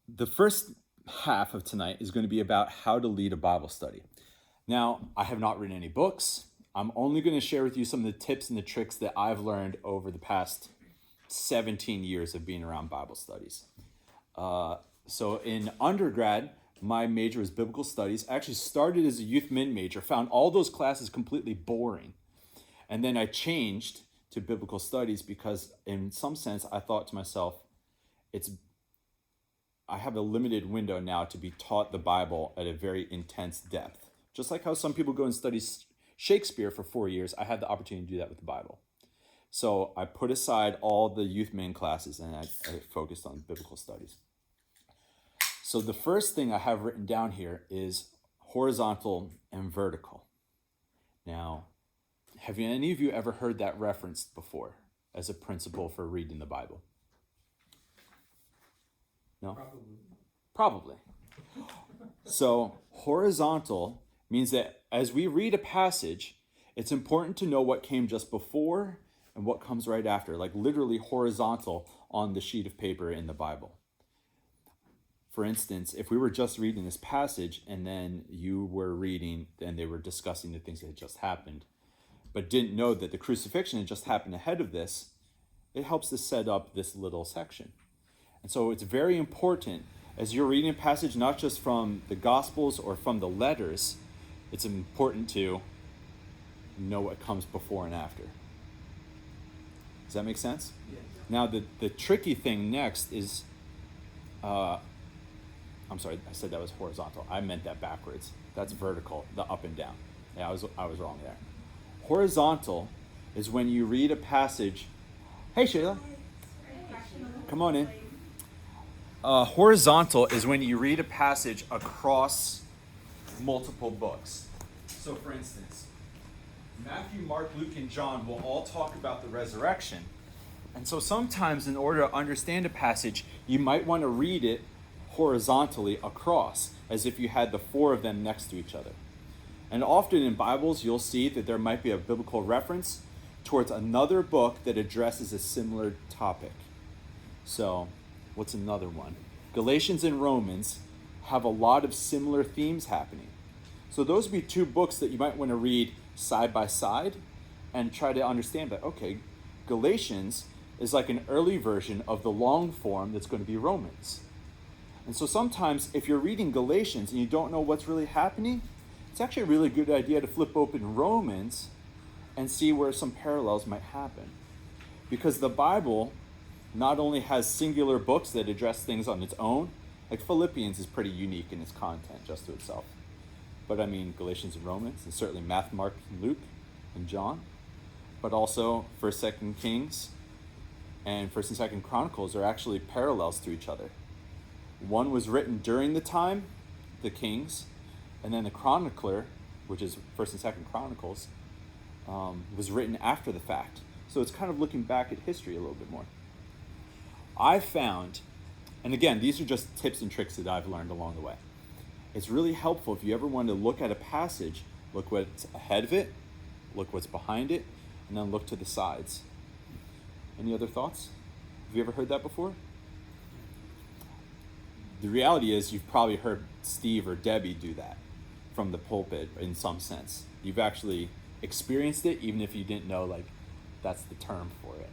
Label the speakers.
Speaker 1: The first half of tonight is going to be about how to lead a Bible study. Now, I have not written any books. I'm only going to share with you some of the tips and the tricks that I've learned over the past 17 years of being around Bible studies. So in undergrad, my major was biblical studies. I actually started as a youth min major, found all those classes completely boring. And then I changed to biblical studies because in some sense I thought to myself, I have a limited window now to be taught the Bible at a very intense depth. Just like how some people go and study Shakespeare for 4 years, I had the opportunity to do that with the Bible. So I put aside all the youth min classes and I focused on biblical studies. So the first thing I have written down here is horizontal and vertical. Now, have any of you ever heard that referenced before as a principle for reading the Bible? No? Probably. So horizontal means that as we read a passage, it's important to know what came just before and what comes right after, like literally horizontal on the sheet of paper in the Bible. For instance, if we were just reading this passage and then you were reading and they were discussing the things that had just happened, but didn't know that the crucifixion had just happened ahead of this, it helps to set up this little section. And so it's very important as you're reading a passage, not just from the Gospels or from the letters, it's important to know what comes before and after. Does that make sense?
Speaker 2: Yes.
Speaker 1: Now, the tricky thing next is, I'm sorry, I said that was horizontal. I meant that backwards. That's vertical, the up and down. Yeah, I was wrong there. Horizontal is when you read a passage. Hey, Shayla. Come on in. Horizontal is when you read a passage across multiple books. So, for instance, Matthew, Mark, Luke, and John will all talk about the resurrection. And so sometimes in order to understand a passage, you might want to read it horizontally across, as if you had the four of them next to each other. And often in Bibles, you'll see that there might be a biblical reference towards another book that addresses a similar topic. So, what's another one? Galatians and Romans have a lot of similar themes happening. So those would be two books that you might want to read side by side and try to understand that, okay, Galatians is like an early version of the long form that's going to be Romans. And so sometimes if you're reading Galatians and you don't know what's really happening, it's actually a really good idea to flip open Romans and see where some parallels might happen. Because the Bible not only has singular books that address things on its own, like Philippians is pretty unique in its content just to itself. But I mean, Galatians and Romans, and certainly Matthew, Mark, and Luke, and John, but also 1st, 2nd Kings, and 1st and 2nd Chronicles are actually parallels to each other. One was written during the time, the Kings, and then the Chronicler, which is 1st and 2nd Chronicles, was written after the fact. So it's kind of looking back at history a little bit more. I've found, and again, these are just tips and tricks that I've learned along the way. It's really helpful if you ever want to look at a passage, look what's ahead of it, look what's behind it, and then look to the sides. Any other thoughts? Have you ever heard that before? The reality is you've probably heard Steve or Debbie do that from the pulpit in some sense. You've actually experienced it, even if you didn't know, like, that's the term for it.